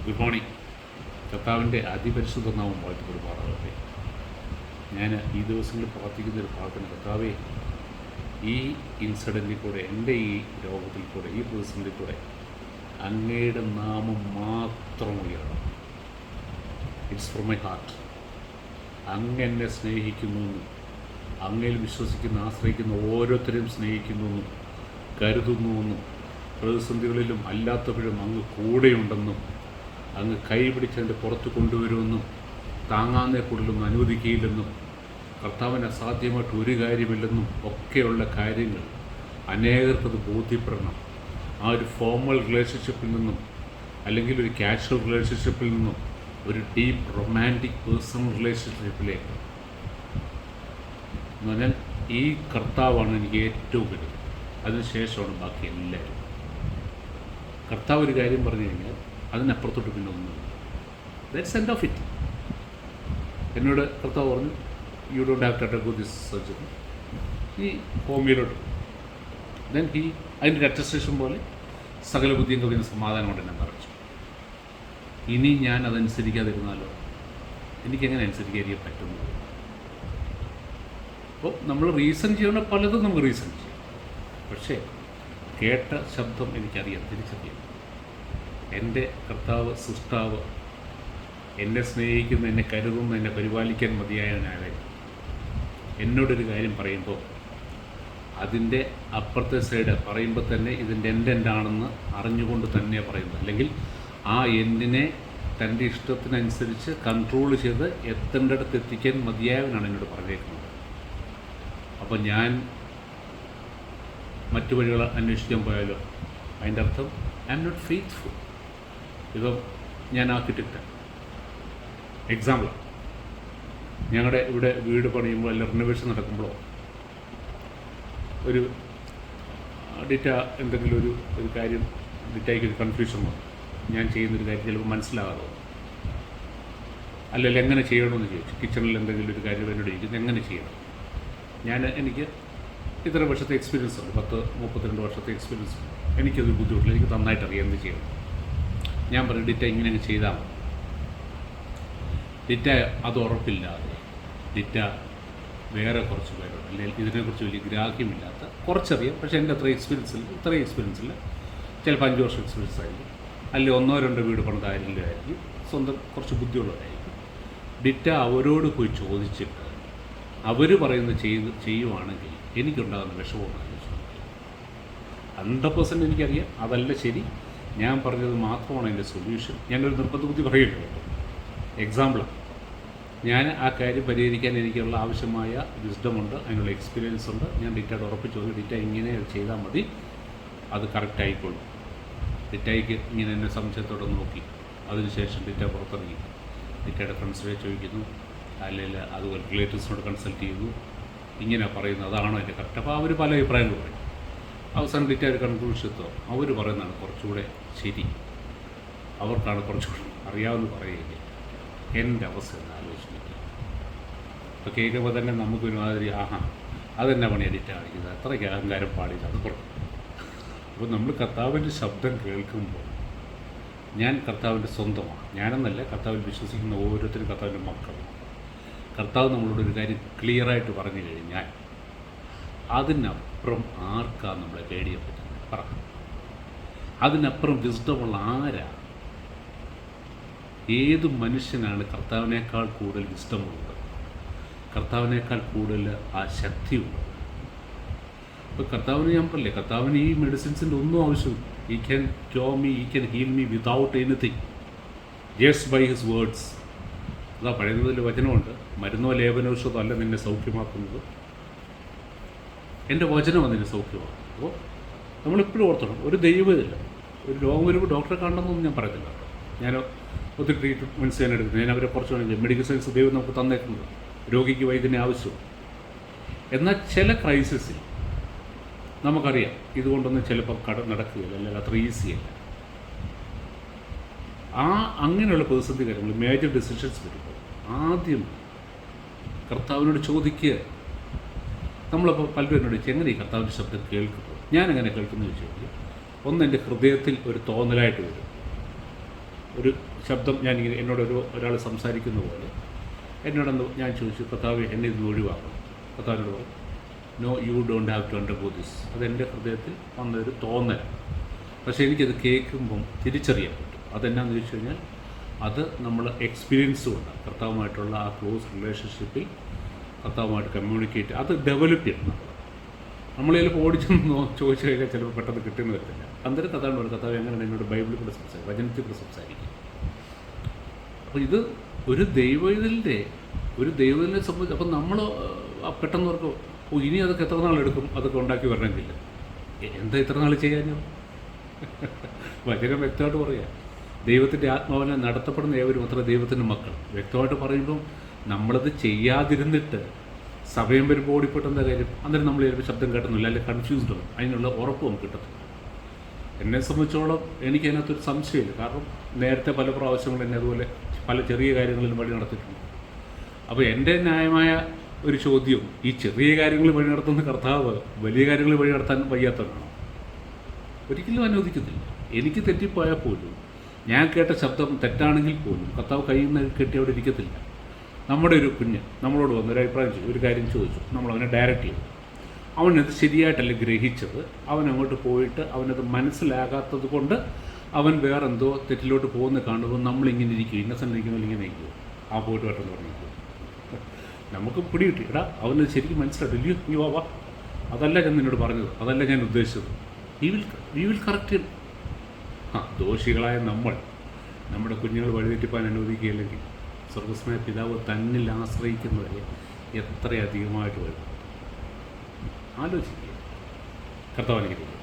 Good morning. കർത്താവിൻ്റെ അതിപരിശുദ്ധ നാമം വാഴ്ത്തപ്പെടുമാറാകട്ടെ. ഞാൻ ഈ ദിവസങ്ങളിൽ പ്രാർത്ഥിക്കുന്ന ഒരു പ്രാർത്ഥന, കർത്താവേ, ഈ ഇൻസിഡൻറ്റിൽ കൂടെ, എൻ്റെ ഈ രോഗത്തിൽ കൂടെ, ഈ പ്രതിസന്ധിയിൽ കൂടെ അങ്ങയുടെ നാമം മാത്രം ഉയരണം. It's from my heart. അങ്ങ് എന്നെ സ്നേഹിക്കുന്നുവെന്നും അങ്ങയിൽ വിശ്വസിക്കുന്ന, ആശ്രയിക്കുന്ന ഓരോരുത്തരെയും സ്നേഹിക്കുന്നുവെന്നും കരുതുന്നുവെന്നും പ്രതിസന്ധികളിലും അല്ലാത്തപ്പോഴും അങ്ങ് കൂടെയുണ്ടെന്നും അങ്ങ് കൈപിടിച്ചതിൻ്റെ പുറത്ത് കൊണ്ടുവരുമെന്നും താങ്ങാന്നേ കൂടുതലൊന്നും അനുവദിക്കുകയില്ലെന്നും കർത്താവിന് അസാധ്യമായിട്ട് ഒരു കാര്യമില്ലെന്നും ഒക്കെയുള്ള കാര്യങ്ങൾ അനേകർക്കത് ബോധ്യപ്പെടണം. ആ ഒരു ഫോർമൽ റിലേഷൻഷിപ്പിൽ നിന്നും അല്ലെങ്കിൽ ഒരു കാഷ്വൽ റിലേഷൻഷിപ്പിൽ നിന്നും ഒരു ഡീപ്പ് റൊമാൻറ്റിക് പേഴ്സണൽ റിലേഷൻഷിപ്പിലേക്ക് എന്ന് പറഞ്ഞാൽ ഈ കർത്താവാണ് എനിക്ക് ഏറ്റവും വലുത്. അതിനുശേഷമാണ് ബാക്കി എല്ലാവരും. കർത്താവ് ഒരു കാര്യം പറഞ്ഞു കഴിഞ്ഞാൽ അതിനപ്പുറത്തോട്ട് പിന്നെ ഒന്നുമില്ല. That's end of it. എന്നോട് കർത്താവ് പറഞ്ഞു, you don't have to undergo this surgery, ഈ ഹോമിയോയിലോട്ട്. ദെൻ അതിൻ്റെ ഒരു അറ്റസ്റ്റേഷൻ പോലെ സകല ബുദ്ധിയും കവിഞ്ഞ സമാധാനം കൊണ്ട് എന്നെ നിറച്ചു. ഇനി ഞാൻ അതനുസരിക്കാതിരുന്നാലോ? എനിക്കെങ്ങനെ അനുസരിക്കാതിരിക്കാൻ പറ്റുന്നത്? അപ്പോൾ നമ്മൾ റീസൺ ചെയ്യണ പലതും നമുക്ക് റീസൺ ചെയ്യും. പക്ഷേ കേട്ട ശബ്ദം എനിക്കറിയാം, തിരിച്ചറിയാം. എൻ്റെ കർത്താവ്, സൃഷ്ടാവ്, എന്നെ സ്നേഹിക്കുന്ന, എന്നെ കരുതുന്ന, എന്നെ പരിപാലിക്കാൻ മതിയായവനായ എന്നോടൊരു കാര്യം പറയുമ്പോൾ അതിൻ്റെ അപ്പുറത്തെ സൈഡ് പറയുമ്പോൾ തന്നെ ഇതിൻ്റെ എൻ്റെ ആണെന്ന് അറിഞ്ഞുകൊണ്ട് തന്നെ പറയുന്നത്, അല്ലെങ്കിൽ ആ എന്തിനെ തൻ്റെ ഇഷ്ടത്തിനനുസരിച്ച് കൺട്രോൾ ചെയ്ത് എത്തേണ്ടടുത്ത് എത്തിക്കാൻ മതിയായവനാണ് എന്നോട് പറഞ്ഞേക്കുന്നത്. അപ്പോൾ ഞാൻ മറ്റു വഴികൾ അന്വേഷിക്കാൻ പോയാലോ? അതിൻ്റെ അർത്ഥം ഐ എം നോട്ട് ഫെയ്ത്ത്ഫുൾ. ഇപ്പം ഞാൻ ആർക്കിടെക്റ്റാണ്, എക്സാമ്പിളാണ്. ഞങ്ങളുടെ ഇവിടെ വീട് പണിയുമ്പോൾ അല്ല റിനോവേഷൻ നടക്കുമ്പോഴോ ഒരു ഡിറ്റ എന്തെങ്കിലും ഒരു കാര്യം ഡിറ്റയ്ക്ക് ഒരു കൺഫ്യൂഷൻ വന്നു, ഞാൻ ചെയ്യുന്നൊരു കാര്യം ചിലപ്പോൾ മനസ്സിലാകാതെ വന്നു, അല്ലെങ്കിൽ എങ്ങനെ ചെയ്യണമെന്ന് ചോദിച്ചു. കിച്ചണിൽ എന്തെങ്കിലും ഒരു കാര്യം എന്നോട് ചോദിക്കുന്നത് എങ്ങനെ ചെയ്യണം. എനിക്ക് ഇത്ര വർഷത്തെ എക്സ്പീരിയൻസ് ഉണ്ട്, 32 വർഷത്തെ എക്സ്പീരിയൻസ് ഉണ്ട്. എനിക്കത് ബുദ്ധിമുട്ടില്ല, എനിക്ക് നന്നായിട്ട് അറിയാം എന്ത് ചെയ്യണം. ഞാൻ പറയും ഡിറ്റ ഇങ്ങനെ ചെയ്താൽ മതി. ഡിറ്റ അത് ഉറപ്പില്ലാതെ, ഡിറ്റ വേറെ കുറച്ച് പേരുണ്ട്, അല്ലെങ്കിൽ ഇതിനെക്കുറിച്ച് വലിയ ഗ്രാഹ്യമില്ലാത്ത കുറച്ചറിയാം, പക്ഷേ എൻ്റെ ഇത്രയും എക്സ്പീരിയൻസില്ല. ചിലപ്പോൾ 5 വർഷം എക്സ്പീരിയൻസ് ആയിരിക്കും, അല്ലെങ്കിൽ 1-2 വീട് പണിതായിരിക്കും, സ്വന്തം കുറച്ച് ബുദ്ധിയുള്ളതായിരിക്കും. ഡിറ്റ അവരോട് പോയി ചോദിച്ചിട്ട് അവർ പറയുന്നത് ചെയ്യുവാണെങ്കിൽ എനിക്കുണ്ടാകുന്ന വിഷമമാണ് 100% എനിക്കറിയാം അതല്ല ശരി, ഞാൻ പറഞ്ഞത് മാത്രമാണ് എൻ്റെ സൊല്യൂഷൻ. ഞാനൊരു നിർബന്ധ ബുദ്ധി പറയില്ല കേട്ടോ, എക്സാമ്പിളാണ്. ഞാൻ ആ കാര്യം പരിഹരിക്കാൻ എനിക്കുള്ള ആവശ്യമായ വിസ്ഡമുണ്ട്, അതിനുള്ള എക്സ്പീരിയൻസ് ഉണ്ട്. ഞാൻ ഡിറ്റയോട് ഉറപ്പിച്ചു, ഡിറ്റ ഇങ്ങനെ ചെയ്താൽ മതി, അത് കറക്റ്റ് ആയിക്കോളും. ഡിറ്റയ്ക്ക് ഇങ്ങനെ എന്നെ സംശയത്തോടെ നോക്കി. അതിനുശേഷം ഡിറ്റ പുറത്തിറങ്ങി, ഡിറ്റയുടെ ഫ്രണ്ട്സിനെ ചോദിക്കുന്നു, അല്ലെങ്കിൽ അതുപോലെ റിലേറ്റീവ്സിനോട് കൺസൾട്ട് ചെയ്യുന്നു. ഇങ്ങനെ പറയുന്നത് അതാണോ എൻ്റെ കറക്റ്റ്? അപ്പോൾ അവർ പല അഭിപ്രായങ്ങൾ പറയും. അവസാനം ഡിറ്റ ഒരു കൺക്ലൂഷൻ എത്തുക, അവർ പറയുന്നതാണ് കുറച്ചുകൂടെ ശരി, അവർക്കാണ് കുറച്ചുകൂടെ അറിയാവുന്ന പറയുകയില്ല. എൻ്റെ അവസ്ഥ എന്ന് ആലോചിച്ചില്ല. അപ്പോൾ കേൾക്കുമ്പോൾ തന്നെ നമുക്കൊരു മാതിരി അതെന്നെ പണി ഡിറ്റ കാണിക്കുന്നത്, അത്രയ്ക്ക് അഹങ്കാരം പാടില്ല, അത് പുറത്ത്. അപ്പോൾ നമ്മൾ കർത്താവിൻ്റെ ശബ്ദം കേൾക്കുമ്പോൾ ഞാൻ കർത്താവിൻ്റെ സ്വന്തമാണ്, ഞാനെന്നല്ല, കർത്താവിൽ വിശ്വസിക്കുന്ന ഓരോരുത്തരും കർത്താവിൻ്റെ മക്കളാണ്. കർത്താവ് നമ്മളോട് ഒരു കാര്യം ക്ലിയറായിട്ട് പറഞ്ഞു കഴിഞ്ഞാൽ അതിനപ്പുറം ആർക്കാ നമ്മളെ പേടിയാൻ പറ്റുന്നത്? പറ. അതിനപ്പുറം വിസ്ഡമുള്ള ആരാ? ഏത് മനുഷ്യനാണ് കർത്താവിനേക്കാൾ കൂടുതൽ വിസ്ഡമുള്ളത്, കർത്താവിനേക്കാൾ കൂടുതൽ ആ ശക്തിയുള്ളത്? ഇപ്പോൾ കർത്താവിന് ഞാൻ പറയില്ലേ, കർത്താവിന് ഈ മെഡിസിൻസിൻ്റെ ഒന്നും ആവശ്യമില്ല. He can cure me, he can heal me without anything, just by his words. അതാ പഴയതിൽ വചനമുണ്ട്, മരുന്നോ ലേപനൌഷധമോ അല്ല നിന്നെ സൗഖ്യമാക്കുന്നത്, എൻ്റെ വചനമാണ് നിന്നെ സൗഖ്യമാക്കും. അപ്പോൾ നമ്മളെപ്പോഴും ഓർത്തണം, ഒരു ദൈവമില്ല. ഒരു രോഗം വരുമ്പോൾ ഡോക്ടറെ കാണണമെന്നൊന്നും ഞാൻ പറയത്തില്ല. ഞാൻ ഒത്തിരി ട്രീറ്റ്മെൻറ്റ്സ് ഞാൻ എടുക്കുന്നത്, ഞാൻ അവരെ കുറച്ച് വേണമെങ്കിൽ മെഡിക്കൽ സയൻസ് ദൈവം നമുക്ക് തന്നേക്കുന്നത്, രോഗിക്ക് വൈദ്യനെ ആവശ്യമാണ്. എന്നാൽ ചില ക്രൈസിസിൽ നമുക്കറിയാം ഇതുകൊണ്ടൊന്നും ചിലപ്പോൾ നടക്കുകയില്ല, അല്ലെങ്കിൽ അത്ര ഈസിയല്ല. അങ്ങനെയുള്ള പ്രതിസന്ധി കാര്യങ്ങൾ, മേജർ ഡിസിഷൻസ് വരുമ്പോൾ ആദ്യം കർത്താവിനോട് ചോദിക്കുക. നമ്മളപ്പോൾ പലരും എന്നോട് ചോദിച്ചു, എങ്ങനെ ഈ കർത്താവിൻ്റെ ശബ്ദം കേൾക്കുന്നത്? ഞാൻ എങ്ങനെ കേൾക്കുന്നത് ചോദിച്ചു കഴിഞ്ഞാൽ, ഒന്ന് എൻ്റെ ഹൃദയത്തിൽ ഒരു തോന്നലായിട്ട് വരും. ഒരു ശബ്ദം ഞാനിങ്ങനെ ഒരാൾ സംസാരിക്കുന്ന പോലെ എന്നോടൊന്ന് ഞാൻ ചോദിച്ചു, കർത്താവേ എന്നെ ഇതിൽ ഒഴിവാക്കണം. കർത്താവിനോട് പറഞ്ഞു, no you don't have to undergo this. അതെൻ്റെ ഹൃദയത്തിൽ വന്നൊരു തോന്നലാണ്. പക്ഷേ എനിക്കത് കേൾക്കുമ്പം തിരിച്ചറിയാൻ പറ്റും. അതെന്നാന്ന് ചോദിച്ചു കഴിഞ്ഞാൽ അത് നമ്മൾ എക്സ്പീരിയൻസ് കൊണ്ടാണ് കർത്താവുമായിട്ടുള്ള ആ ക്ലോസ് റിലേഷൻഷിപ്പിൽ കർത്താവുമായിട്ട് കമ്മ്യൂണിക്കേറ്റ് അത് ഡെവലപ്പ് ചെയ്യണം. നമ്മളതിൽ ഓടിച്ചെന്ന് ചോദിച്ചു കഴിഞ്ഞാൽ ചിലപ്പോൾ പെട്ടെന്ന് കിട്ടുന്ന വരത്തില്ല. അന്നേരം കഥാണ് പറയുന്നത്, കർത്താവ് എങ്ങനെയാണ് എന്നോട് ബൈബിളിൽ കൂടെ സംസാരിക്കും, വചനത്തിൽ കൂടെ സംസാരിക്കും. അപ്പോൾ ഇത് ഒരു ദൈവത്തിനെ സംബന്ധിച്ച് അപ്പം നമ്മൾ പെട്ടെന്ന് ഓർക്കും, ഇനി അതൊക്കെ എത്ര നാളെടുക്കും അതൊക്കെ ഉണ്ടാക്കി വരണമെങ്കില്ല. എന്താ ഇത്ര നാൾ ചെയ്യാനോ? വചനം വ്യക്തമായിട്ട് പറയാം, ദൈവത്തിൻ്റെ ആത്മാവിനെ നടത്തപ്പെടുന്ന ഏവരും അത്ര ദൈവത്തിൻ്റെ മക്കൾ. വ്യക്തമായിട്ട് പറയുമ്പം നമ്മളത് ചെയ്യാതിരുന്നിട്ട് സമയം വരുമ്പോൾ ഓടിപ്പെട്ടെന്താ കാര്യം? അന്നേരം നമ്മൾ ചിലപ്പോൾ ശബ്ദം കേട്ടുന്നില്ല, അല്ലെങ്കിൽ കൺഫ്യൂസ്ഡ് ആവും. അതിനുള്ള ഉറപ്പ് നമുക്ക് കിട്ടത്തില്ല. എന്നെ സംബന്ധിച്ചോളം എനിക്കതിനകത്തൊരു സംശയമില്ല. കാരണം നേരത്തെ പല പ്രാവശ്യങ്ങളും എന്നെ അതുപോലെ പല ചെറിയ കാര്യങ്ങളിലും വഴി നടത്തിയിട്ടുണ്ട്. അപ്പോൾ എൻ്റെ ന്യായമായ ഒരു ചോദ്യം, ഈ ചെറിയ കാര്യങ്ങൾ വഴി നടത്തുന്ന കർത്താവ് വലിയ കാര്യങ്ങൾ വഴി നടത്താൻ വയ്യാത്തവനാണോ? ഒരിക്കലും അനുവദിക്കത്തില്ല. എനിക്ക് തെറ്റിപ്പോയാൽ പോലും, ഞാൻ കേട്ട ശബ്ദം തെറ്റാണെങ്കിൽ പോലും കർത്താവ് കയ്യിൽ നിന്ന് കെട്ടി അവിടെ ഇരിക്കത്തില്ല. നമ്മുടെ ഒരു കുഞ്ഞ് നമ്മളോട് വന്നൊരു അഭിപ്രായം ചോദിച്ചു, ഒരു കാര്യം ചോദിച്ചു, നമ്മളവനെ ഡയറക്റ്റ് ചെയ്തു. അവനത് ശരിയായിട്ടല്ല ഗ്രഹിച്ചത്. അവൻ അങ്ങോട്ട് പോയിട്ട് അവനത് മനസ്സിലാകാത്തത് കൊണ്ട് അവൻ വേറെന്തോ തെറ്റിലോട്ട് പോകുന്ന കാണുമ്പോൾ നമ്മളിങ്ങനെ ഇരിക്കും, ഇന്നസെൻ്റ് ഇരിക്കുമ്പോൾ ഇങ്ങനെ ഇരിക്കും, ആ പോയിട്ട് വട്ടെന്ന് പറഞ്ഞിരിക്കും. നമുക്ക് പിടികിട്ടി, എടാ അവനത് ശരിക്കും മനസ്സിലായിട്ടില്ലയോ, നീ വാ, അതല്ല ഞാൻ നിന്നോട് പറഞ്ഞത്, അതല്ല ഞാൻ ഉദ്ദേശിച്ചത്. We will correct. ദോഷികളായ നമ്മുടെ കുഞ്ഞുങ്ങൾ വഴിതെറ്റിപ്പാൻ അനുവദിക്കുകയില്ലെങ്കിൽ സ്വർഗസ്മയ പിതാവ് തന്നിൽ ആശ്രയിക്കുന്നവരെ എത്രയധികമായിട്ട് വരും ആലോചിക്കുക. കർത്താവ് അനുഗ്രഹിക്കട്ടെ.